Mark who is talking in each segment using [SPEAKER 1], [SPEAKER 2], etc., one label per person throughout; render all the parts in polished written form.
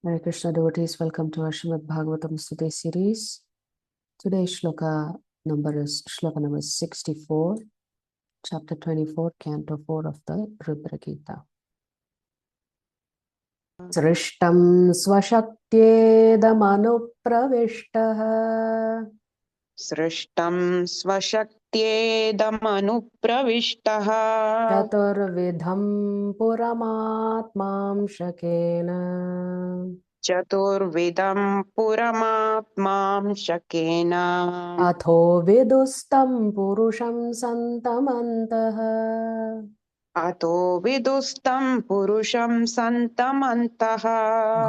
[SPEAKER 1] Hare Krishna devotees, welcome to our Srimad Bhagavatam Stutis series. Today's shloka number is 64, chapter 24, canto 4 of the Rudra Gita. Srishtam svashaktyedamanupravishtaha
[SPEAKER 2] Srishtam svashaktyedamanupravishtaha
[SPEAKER 1] chaturvidham puramatmam shakena
[SPEAKER 2] Chaturvidam puramatmam shakena
[SPEAKER 1] atho vidustam purusham santamantaha
[SPEAKER 2] Ato vidustam purusham santamantaha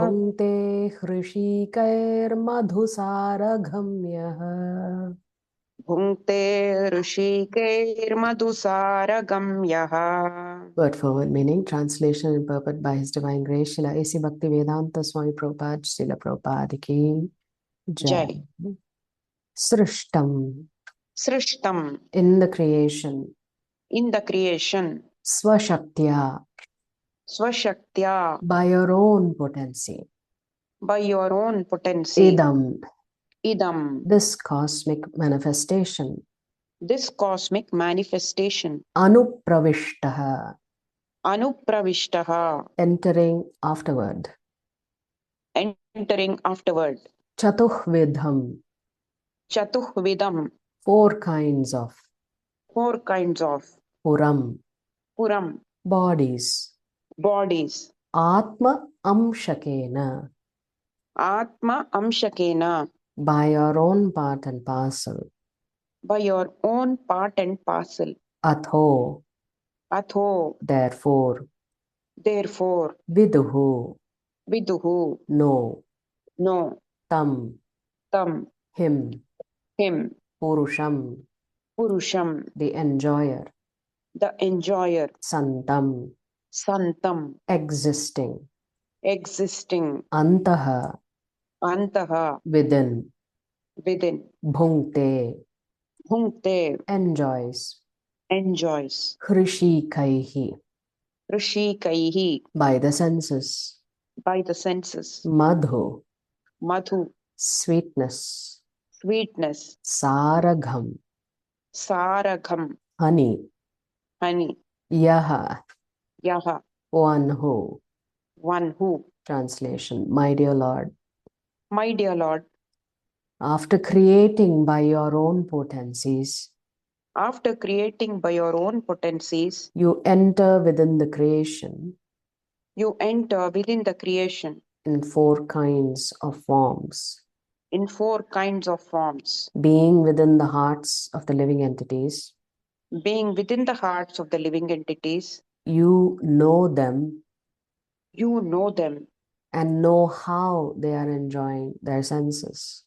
[SPEAKER 1] Bhunte hrishikairmadhusaragamyah.
[SPEAKER 2] Bhunkte rishikeir madhusaragamyaha.
[SPEAKER 1] Word for word meaning, translation and purport by His Divine Grace, Srila A.C. Bhaktivedanta Swami Prabhupada, Srila Prabhupada ki Jai.
[SPEAKER 2] Jai.
[SPEAKER 1] Srishtam,
[SPEAKER 2] Srishtam,
[SPEAKER 1] in the creation,
[SPEAKER 2] in the creation,
[SPEAKER 1] Swashaktya,
[SPEAKER 2] Swashaktya,
[SPEAKER 1] by your own potency,
[SPEAKER 2] by your own potency,
[SPEAKER 1] Idam,
[SPEAKER 2] Idam,
[SPEAKER 1] this cosmic manifestation,
[SPEAKER 2] this cosmic manifestation,
[SPEAKER 1] Anupravishtaha,
[SPEAKER 2] Anupravishtaha,
[SPEAKER 1] entering afterward,
[SPEAKER 2] entering afterward,
[SPEAKER 1] Chatuhvidham,
[SPEAKER 2] Chatuhvidam,
[SPEAKER 1] four kinds of
[SPEAKER 2] four kinds of
[SPEAKER 1] Puram,
[SPEAKER 2] Puram,
[SPEAKER 1] bodies,
[SPEAKER 2] bodies,
[SPEAKER 1] Atma Amshakena,
[SPEAKER 2] Atma Amshakena,
[SPEAKER 1] by your own part and parcel,
[SPEAKER 2] by your own part and parcel,
[SPEAKER 1] Atho,
[SPEAKER 2] Atho,
[SPEAKER 1] therefore,
[SPEAKER 2] therefore,
[SPEAKER 1] Viduhu,
[SPEAKER 2] Viduhu,
[SPEAKER 1] no,
[SPEAKER 2] no,
[SPEAKER 1] Tam,
[SPEAKER 2] Tam,
[SPEAKER 1] him,
[SPEAKER 2] him,
[SPEAKER 1] Purusham,
[SPEAKER 2] Purusham,
[SPEAKER 1] the enjoyer,
[SPEAKER 2] the enjoyer,
[SPEAKER 1] Santam,
[SPEAKER 2] Santam,
[SPEAKER 1] existing,
[SPEAKER 2] existing,
[SPEAKER 1] Antaha,
[SPEAKER 2] Antaha,
[SPEAKER 1] within,
[SPEAKER 2] within,
[SPEAKER 1] Bhunkte,
[SPEAKER 2] Bhunkte,
[SPEAKER 1] enjoys,
[SPEAKER 2] enjoys,
[SPEAKER 1] Hrishikaihi,
[SPEAKER 2] Rishikaihi,
[SPEAKER 1] by the senses,
[SPEAKER 2] by the senses,
[SPEAKER 1] Madhu,
[SPEAKER 2] Madhu,
[SPEAKER 1] sweetness,
[SPEAKER 2] sweetness,
[SPEAKER 1] Saragham,
[SPEAKER 2] Saragam,
[SPEAKER 1] honey,
[SPEAKER 2] honey,
[SPEAKER 1] Yaha,
[SPEAKER 2] Yaha,
[SPEAKER 1] one who.
[SPEAKER 2] one who.
[SPEAKER 1] Translation, my dear Lord,
[SPEAKER 2] My dear Lord,
[SPEAKER 1] after creating by your own potencies,
[SPEAKER 2] after creating by your own potencies,
[SPEAKER 1] you enter within the creation
[SPEAKER 2] you enter within the creation
[SPEAKER 1] in four kinds of forms,
[SPEAKER 2] in four kinds of forms,
[SPEAKER 1] being within the hearts of the living entities.
[SPEAKER 2] being within the hearts of the living entities.
[SPEAKER 1] You know them
[SPEAKER 2] You know them
[SPEAKER 1] and know how they are enjoying their senses.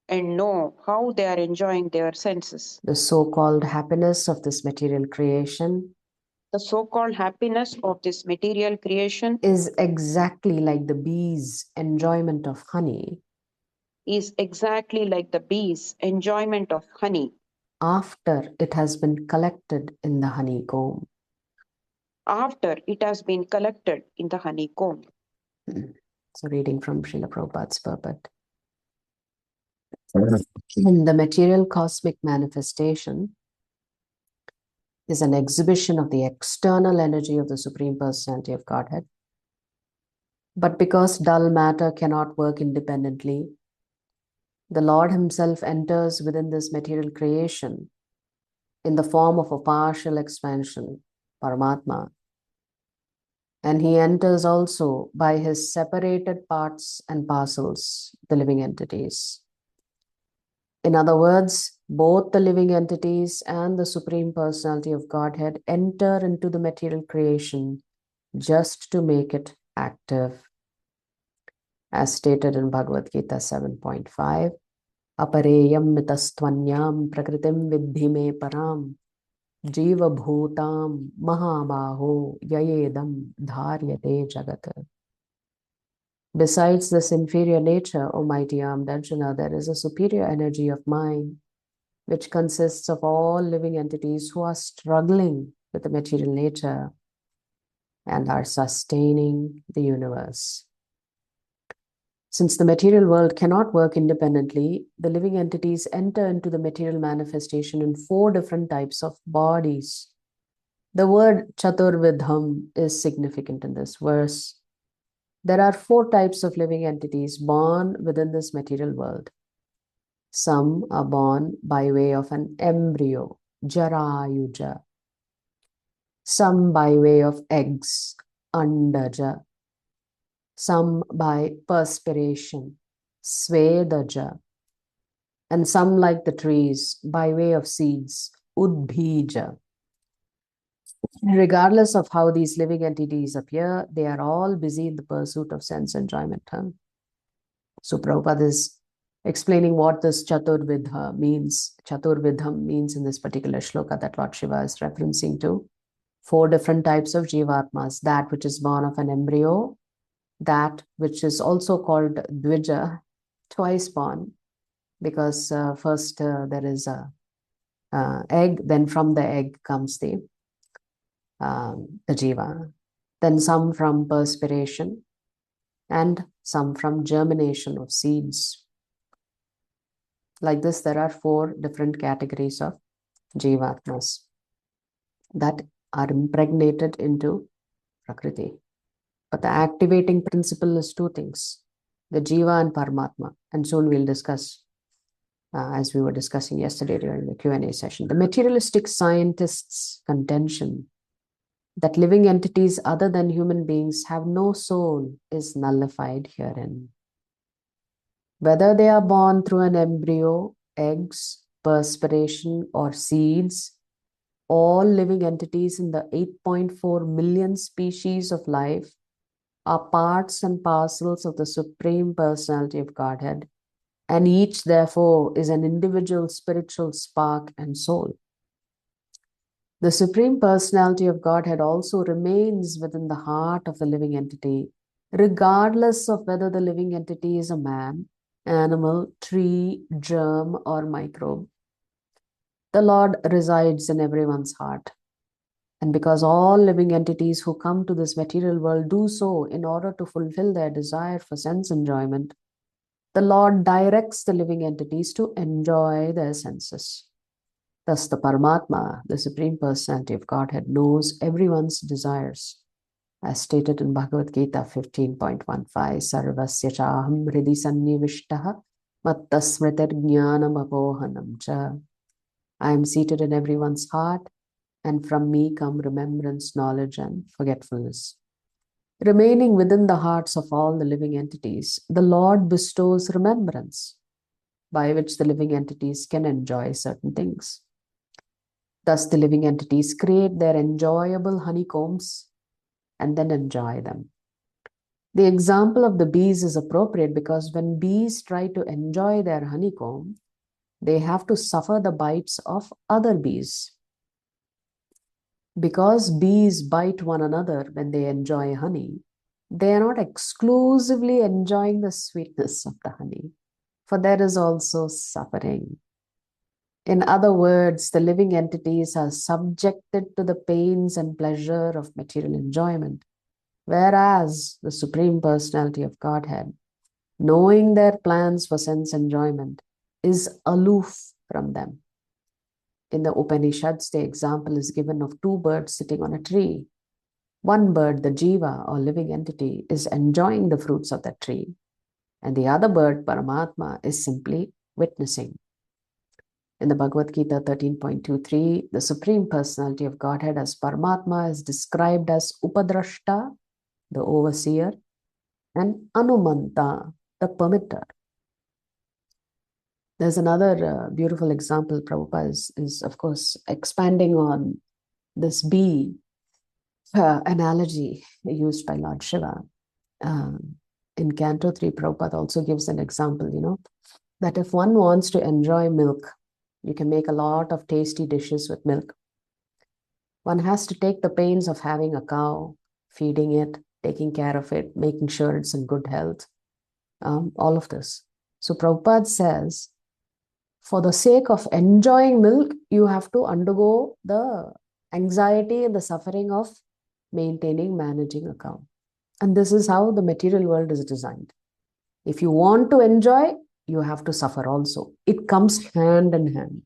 [SPEAKER 2] and know how they are enjoying their senses.
[SPEAKER 1] The so-called happiness of this material creation
[SPEAKER 2] The so-called happiness of this material creation
[SPEAKER 1] is exactly like the bee's enjoyment of honey
[SPEAKER 2] is exactly like the bee's enjoyment of honey
[SPEAKER 1] after it has been collected in the honeycomb.
[SPEAKER 2] after it has been collected in the honeycomb.
[SPEAKER 1] So reading from Srila Prabhupada's purport. The material cosmic manifestation is an exhibition of the external energy of the Supreme Personality of Godhead. But because dull matter cannot work independently, the Lord Himself enters within this material creation in the form of a partial expansion, Paramatma. And He enters also by His separated parts and parcels, the living entities. In other words, both the living entities and the Supreme Personality of Godhead enter into the material creation just to make it active. As stated in Bhagavad Gita 7.5, Apareyam mitastvanyam prakritim vidhi me param jiva bhutam mahabaho yayedam dharyate jagat. Besides this inferior nature, O mighty armed Arjuna, there is a superior energy of mind, which consists of all living entities who are struggling with the material nature and are sustaining the universe. Since the material world cannot work independently, the living entities enter into the material manifestation in 4 different types of bodies. The word Chaturvidham is significant in this verse. There are 4 types of living entities born within this material world. Some are born by way of an embryo, Jarayuja. Some by way of eggs, Andaja. Some by perspiration, Svedaja. And some, like the trees, by way of seeds, Udbhija. Regardless of how these living entities appear, they are all busy in the pursuit of sense enjoyment. So Prabhupada is explaining what this Chaturvidha means. Chaturvidham means in this particular shloka that Lord Shiva is referencing to 4 different types of Jivatmas. That which is born of an embryo, that which is also called Dvija, twice born, because first there is a egg, then from the egg comes the Jiva. Then some from perspiration, and some from germination of seeds. Like this, there are 4 different categories of Jivatmas that are impregnated into Prakriti. But the activating principle is 2 things, the Jiva and Paramatma. And soon we'll discuss, as we were discussing yesterday during the Q&A session, the materialistic scientists' contention that living entities other than human beings have no soul is nullified herein. Whether they are born through an embryo, eggs, perspiration, or seeds, all living entities in the 8.4 million species of life are parts and parcels of the Supreme Personality of Godhead, and each, therefore, is an individual spiritual spark and soul. The Supreme Personality of Godhead also remains within the heart of the living entity, regardless of whether the living entity is a man, animal, tree, germ, or microbe. The Lord resides in everyone's heart. And because all living entities who come to this material world do so in order to fulfill their desire for sense enjoyment, the Lord directs the living entities to enjoy their senses. Thus, the Paramatma, the Supreme Personality of Godhead, knows everyone's desires. As stated in Bhagavad Gita 15.15, Sarvasya chaham hridi sannivishtaha mattasmritir jnanam apohanam cha. I am seated in everyone's heart, and from me come remembrance, knowledge, and forgetfulness. Remaining within the hearts of all the living entities, the Lord bestows remembrance, by which the living entities can enjoy certain things. Thus, the living entities create their enjoyable honeycombs and then enjoy them. The example of the bees is appropriate because when bees try to enjoy their honeycomb, they have to suffer the bites of other bees. Because bees bite one another when they enjoy honey, they are not exclusively enjoying the sweetness of the honey, for there is also suffering. In other words, the living entities are subjected to the pains and pleasure of material enjoyment, whereas the Supreme Personality of Godhead, knowing their plans for sense enjoyment, is aloof from them. In the Upanishads, the example is given of 2 birds sitting on a tree. One bird, the Jiva or living entity, is enjoying the fruits of that tree, and the other bird, Paramatma, is simply witnessing. In the Bhagavad Gita 13.23, the Supreme Personality of Godhead as Paramatma is described as Upadrashta, the overseer, and Anumanta, the permitter. There's another beautiful example. Prabhupada is, of course, expanding on this bee analogy used by Lord Shiva. In Canto 3, Prabhupada also gives an example, that if one wants to enjoy milk, you can make a lot of tasty dishes with milk. One has to take the pains of having a cow, feeding it, taking care of it, making sure it's in good health, all of this. So Prabhupada says, for the sake of enjoying milk, you have to undergo the anxiety and the suffering of maintaining, managing a cow. And this is how the material world is designed. If you want to enjoy, you have to suffer also. It comes hand in hand.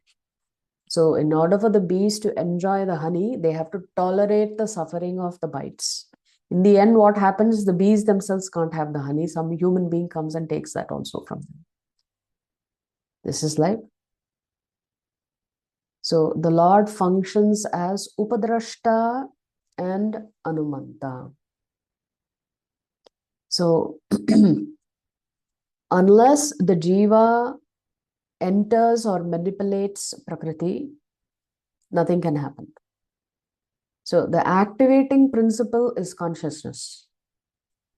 [SPEAKER 1] So in order for the bees to enjoy the honey, they have to tolerate the suffering of the bites. In the end, what happens is the bees themselves can't have the honey. Some human being comes and takes that also from them. This is life. So the Lord functions as Upadrashta and Anumanta. So unless the jiva enters or manipulates Prakriti, nothing can happen. So the activating principle is consciousness.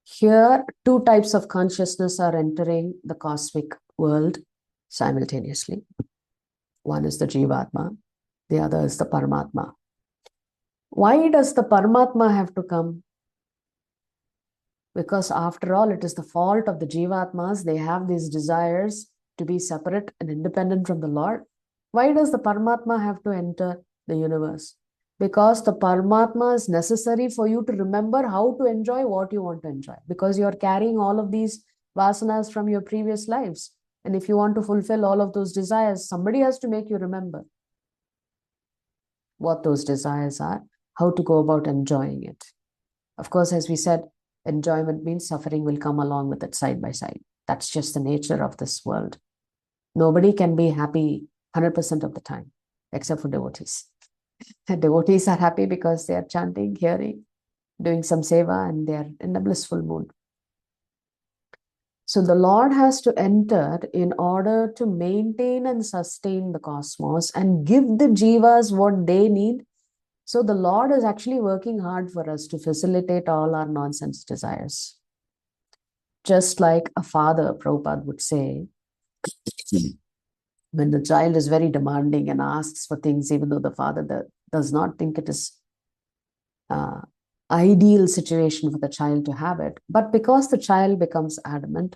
[SPEAKER 1] Here, two types of consciousness are entering the cosmic world simultaneously. One is the Jivatma, the other is the Paramatma. Why does the Paramatma have to come? Because after all, it is the fault of the Jivatmas. They have these desires to be separate and independent from the Lord. Why does the Paramatma have to enter the universe? Because the Paramatma is necessary for you to remember how to enjoy what you want to enjoy. Because you are carrying all of these vasanas from your previous lives. And if you want to fulfill all of those desires, somebody has to make you remember what those desires are, how to go about enjoying it. Of course, as we said, enjoyment means suffering will come along with it side by side. That's just the nature of this world. Nobody can be happy 100% of the time, except for devotees. The devotees are happy because they are chanting, hearing, doing some seva, and they are in a blissful mood. So the Lord has to enter in order to maintain and sustain the cosmos and give the jivas what they need. So the Lord is actually working hard for us to facilitate all our nonsense desires. Just like a father, Prabhupada would say, when the child is very demanding and asks for things, even though the father does not think it is ideal situation for the child to have it, but because the child becomes adamant,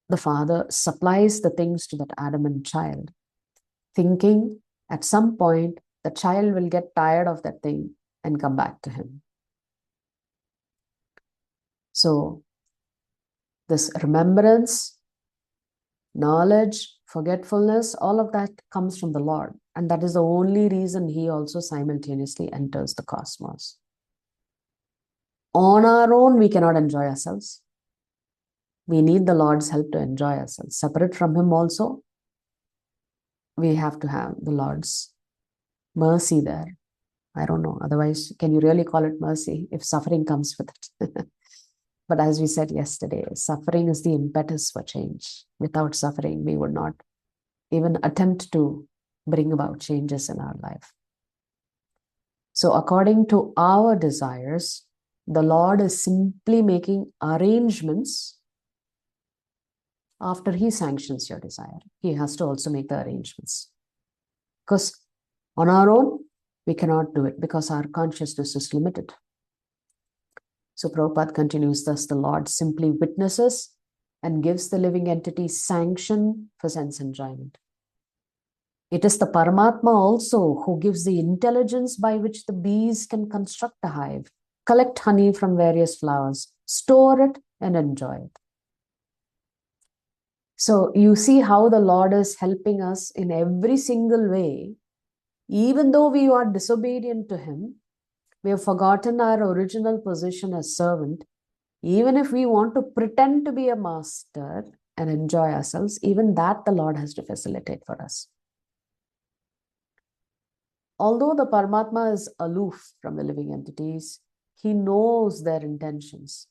[SPEAKER 1] the father supplies the things to that adamant child, thinking at some point the child will get tired of that thing and come back to him. So this remembrance, knowledge, forgetfulness, all of that comes from the Lord. And that is the only reason he also simultaneously enters the cosmos. On our own, we cannot enjoy ourselves. We need the Lord's help to enjoy ourselves. Separate from him also, we have to have the Lord's mercy there. I don't know. Otherwise, can you really call it mercy if suffering comes with it? But as we said yesterday, suffering is the impetus for change. Without suffering, we would not even attempt to bring about changes in our life. So according to our desires, the Lord is simply making arrangements after he sanctions your desire. He has to also make the arrangements. Because on our own, we cannot do it because our consciousness is limited. So Prabhupada continues, thus the Lord simply witnesses and gives the living entity sanction for sense enjoyment. It is the Paramatma also who gives the intelligence by which the bees can construct a hive, collect honey from various flowers, store it and enjoy it. So you see how the Lord is helping us in every single way. Even though we are disobedient to him, we have forgotten our original position as servant. Even if we want to pretend to be a master and enjoy ourselves, even that the Lord has to facilitate for us. Although the Paramatma is aloof from the living entities, he knows their intentions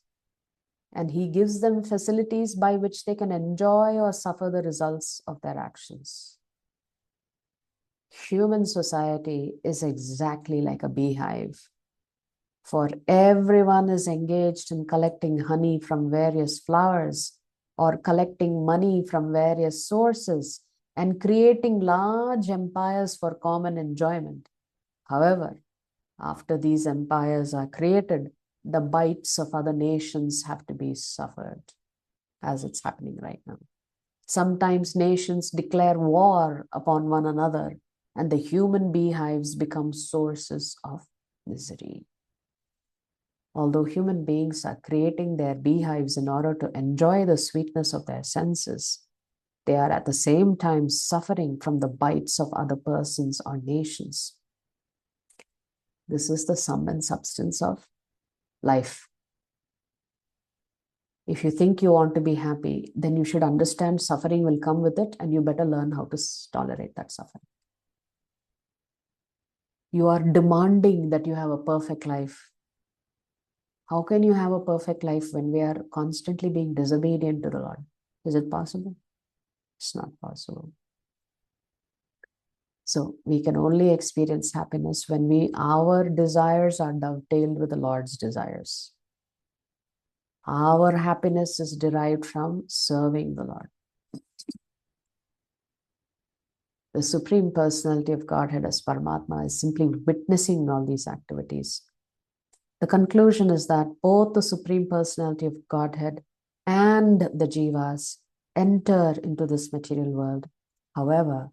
[SPEAKER 1] and he gives them facilities by which they can enjoy or suffer the results of their actions. Human society is exactly like a beehive. For everyone is engaged in collecting honey from various flowers or collecting money from various sources and creating large empires for common enjoyment. However, after these empires are created, the bites of other nations have to be suffered, as it's happening right now. Sometimes nations declare war upon one another, and the human beehives become sources of misery. Although human beings are creating their beehives in order to enjoy the sweetness of their senses, they are at the same time suffering from the bites of other persons or nations. This is the sum and substance of life. If you think you want to be happy, then you should understand suffering will come with it, and you better learn how to tolerate that suffering. You are demanding that you have a perfect life. How can you have a perfect life when we are constantly being disobedient to the Lord? Is it possible? It's not possible. So we can only experience happiness when our desires are dovetailed with the Lord's desires. Our happiness is derived from serving the Lord. The Supreme Personality of Godhead as Paramatma is simply witnessing all these activities. The conclusion is that both the Supreme Personality of Godhead and the Jivas enter into this material world. However,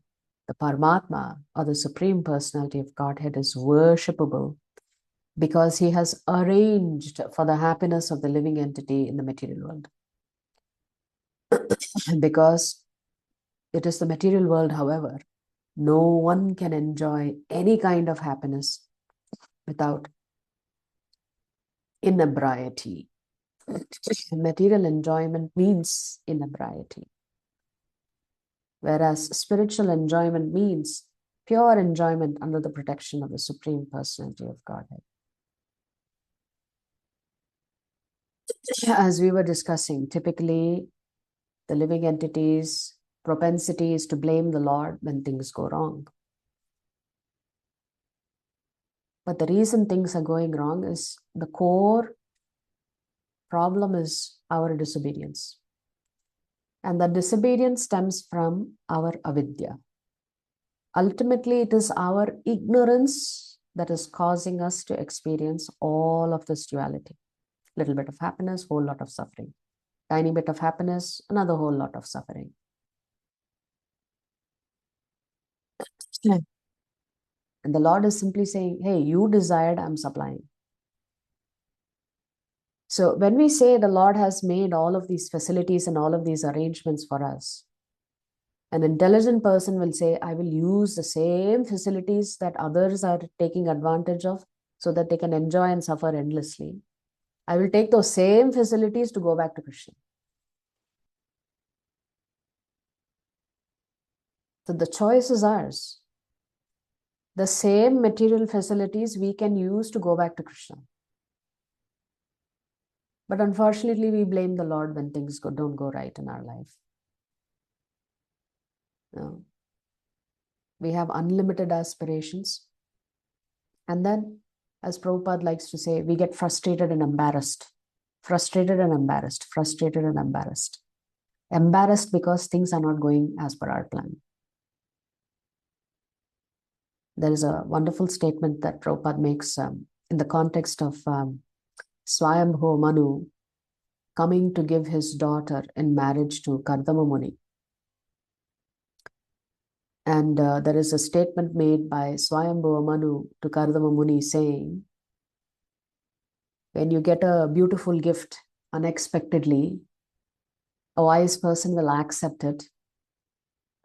[SPEAKER 1] the Paramatma, or the Supreme Personality of Godhead, is worshipable because he has arranged for the happiness of the living entity in the material world. Because it is the material world, however, no one can enjoy any kind of happiness without inebriety. Material enjoyment means inebriety, whereas spiritual enjoyment means pure enjoyment under the protection of the Supreme Personality of Godhead. As we were discussing, typically the living entity's propensity is to blame the Lord when things go wrong. But the reason things are going wrong is the core problem is our disobedience. And the disobedience stems from our avidya. Ultimately, it is our ignorance that is causing us to experience all of this duality. Little bit of happiness, whole lot of suffering. Tiny bit of happiness, another whole lot of suffering. And the Lord is simply saying, hey, you desired, I'm supplying. So when we say the Lord has made all of these facilities and all of these arrangements for us, an intelligent person will say, I will use the same facilities that others are taking advantage of so that they can enjoy and suffer endlessly. I will take those same facilities to go back to Krishna. So the choice is ours. The same material facilities we can use to go back to Krishna. But unfortunately, we blame the Lord when things don't go right in our life. No. We have unlimited aspirations. And then, as Prabhupada likes to say, we get frustrated and embarrassed. Frustrated and embarrassed. Frustrated and embarrassed. Embarrassed because things are not going as per our plan. There is a wonderful statement that Prabhupada makes in the context of Swayambhu Manu coming to give his daughter in marriage to Kardama Muni. And there is a statement made by Swayambhu Manu to Kardama Muni saying, when you get a beautiful gift unexpectedly, a wise person will accept it.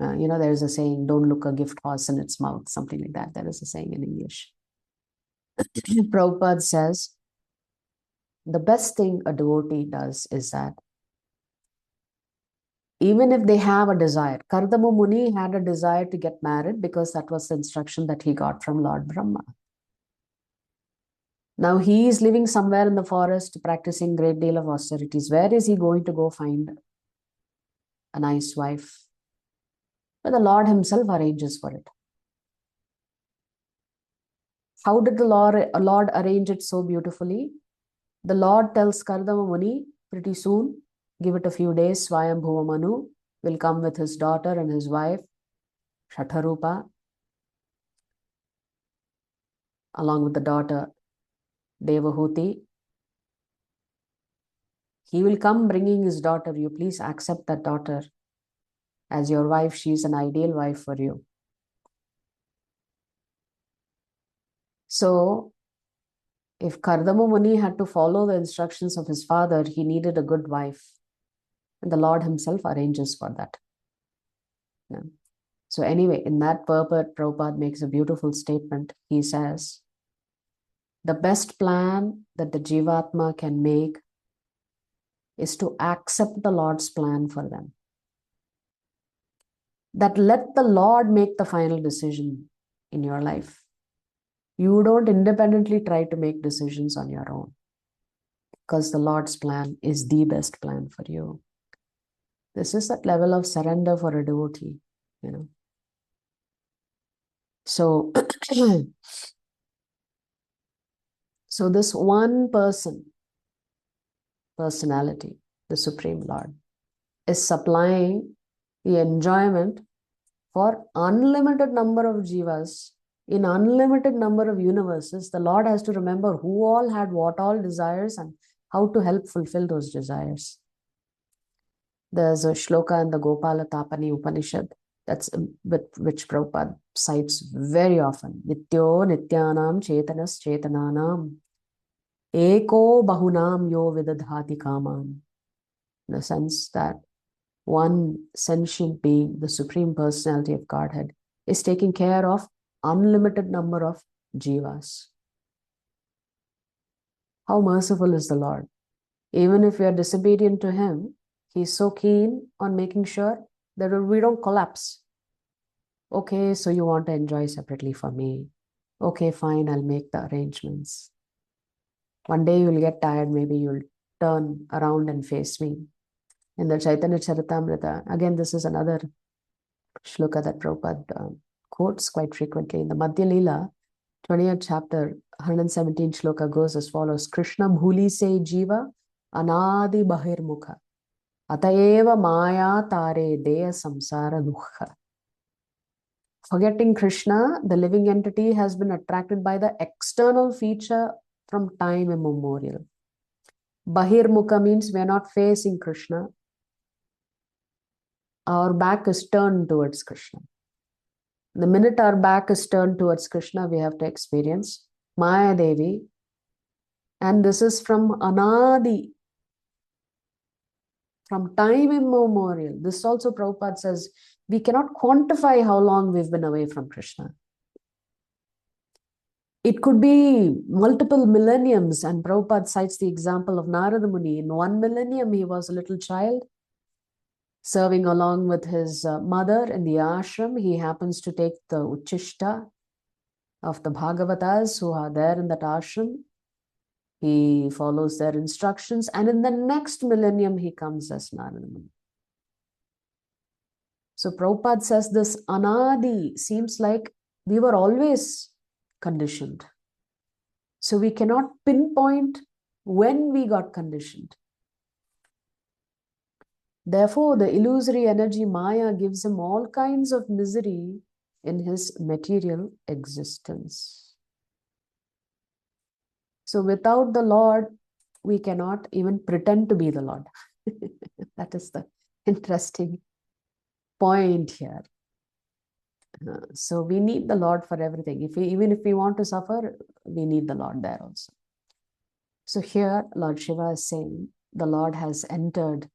[SPEAKER 1] There is a saying, don't look a gift horse in its mouth, something like that. There is a saying in English. Prabhupada says, the best thing a devotee does is that even if they have a desire, Kardama Muni had a desire to get married because that was the instruction that he got from Lord Brahma. Now he is living somewhere in the forest, practicing great deal of austerities. Where is he going to go find a nice wife? But the Lord himself arranges for it. How did the Lord arrange it so beautifully? The Lord tells Kardama Muni, pretty soon, give it a few days, Swayambhuva Manu will come with his daughter and his wife, Shatharupa, along with the daughter, Devahuti. He will come bringing his daughter. You please accept that daughter as your wife. She is an ideal wife for you. So, If Kardama Muni had to follow the instructions of his father, he needed a good wife. And the Lord himself arranges for that. Yeah. So anyway, in that purport, Prabhupada makes a beautiful statement. He says, the best plan that the Jivatma can make is to accept the Lord's plan for them. That let the Lord make the final decision in your life. You don't independently try to make decisions on your own, because the Lord's plan is the best plan for you. This is that level of surrender for a devotee, you know. So, so this one personality, the Supreme Lord, is supplying the enjoyment for unlimited number of jivas in unlimited number of universes. The Lord has to remember who all had what all desires and how to help fulfill those desires. There's a shloka in the Gopala Tapani Upanishad that's with which Prabhupada cites very often. Nityo nityanam chetanas chetananam eko bahunam yo vidadhati kamam. In the sense that one sentient being, the Supreme Personality of Godhead, is taking care of unlimited number of jivas. How merciful is the Lord? Even if we are disobedient to him, he's so keen on making sure that we don't collapse. Okay, so you want to enjoy separately for me. Okay, fine, I'll make the arrangements. One day you'll get tired, maybe you'll turn around and face me. In the Chaitanya Charitamrita, again, this is another shloka that Prabhupada quotes quite frequently. In the Madhya Lila, 20th chapter, 117 shloka goes as follows. Krishna bhuli se jiva anadi bahirmukha ataeva maya tare deya samsara dukha. Forgetting Krishna, the living entity has been attracted by the external feature from time immemorial. Bahirmukha means we are not facing Krishna. Our back is turned towards Krishna. The minute our back is turned towards Krishna, we have to experience Maya Devi. And this is from Anadi, from time immemorial. This also Prabhupada says, we cannot quantify how long we've been away from Krishna. It could be multiple millenniums, and Prabhupada cites the example of Narada Muni. In 1 millennium, he was a little child, serving along with his mother in the ashram. He happens to take the Uchishta of the Bhagavatas who are there in that ashram. He follows their instructions, and in the next millennium, he comes as Narada Muni. So Prabhupada says this Anadi seems like we were always conditioned. So we cannot pinpoint when we got conditioned. Therefore, the illusory energy Maya gives him all kinds of misery in his material existence. So without the Lord, we cannot even pretend to be the Lord. That is the interesting point here. So we need the Lord for everything. Even if we want to suffer, we need the Lord there also. So here, Lord Shiva is saying the Lord has entered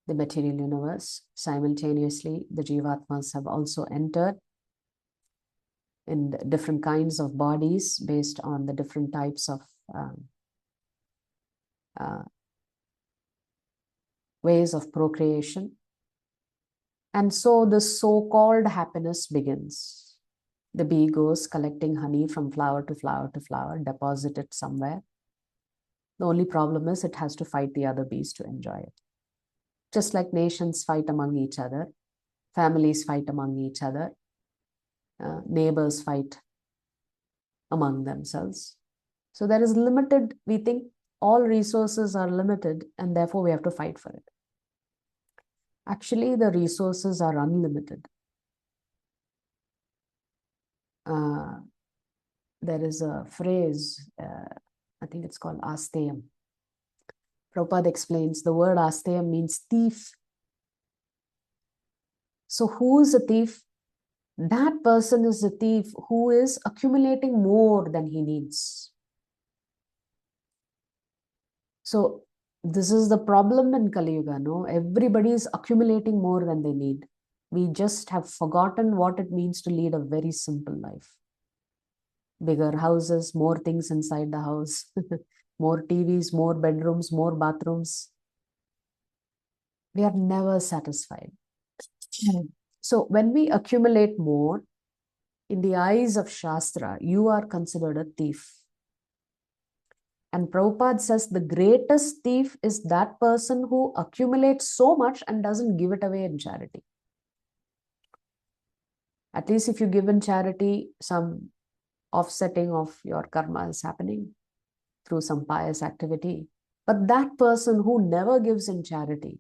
[SPEAKER 1] the material universe. Simultaneously, the Jivatmas have also entered in different kinds of bodies based on the different types of ways of procreation. And so the so-called happiness begins. The bee goes collecting honey from flower to flower to flower, deposit it somewhere. The only problem is it has to fight the other bees to enjoy it. Just like nations fight among each other, families fight among each other, neighbors fight among themselves. So there is limited, we think all resources are limited and therefore we have to fight for it. Actually, the resources are unlimited. There is a phrase, I think it's called Asteyam. Prabhupada explains the word Asteyam means thief. So who is a thief? That person is a thief who is accumulating more than he needs. So this is the problem in Kali Yuga, no? Everybody is accumulating more than they need. We just have forgotten what it means to lead a very simple life. Bigger houses, more things inside the house, more TVs, more bedrooms, more bathrooms. We are never satisfied. So when we accumulate more, in the eyes of Shastra, you are considered a thief. And Prabhupada says the greatest thief is that person who accumulates so much and doesn't give it away in charity. At least if you give in charity, some offsetting of your karma is happening through some pious activity. But that person who never gives in charity,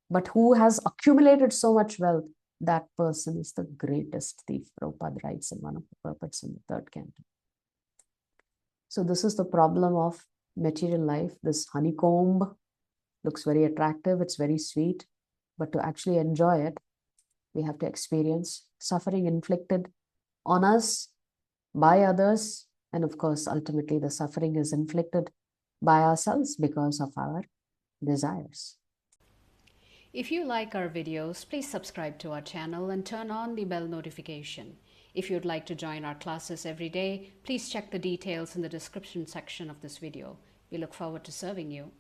[SPEAKER 1] but who has accumulated so much wealth, that person is the greatest thief, Prabhupada writes in one of the purports in the third canto. So this is the problem of material life. This honeycomb looks very attractive, it's very sweet, but to actually enjoy it, we have to experience suffering inflicted on us by others, and of course, ultimately the suffering is inflicted by ourselves because of our desires.
[SPEAKER 3] If you like our videos, please subscribe to our channel and turn on the bell notification. If you'd like to join our classes every day, please check the details in the description section of this video. We look forward to serving you.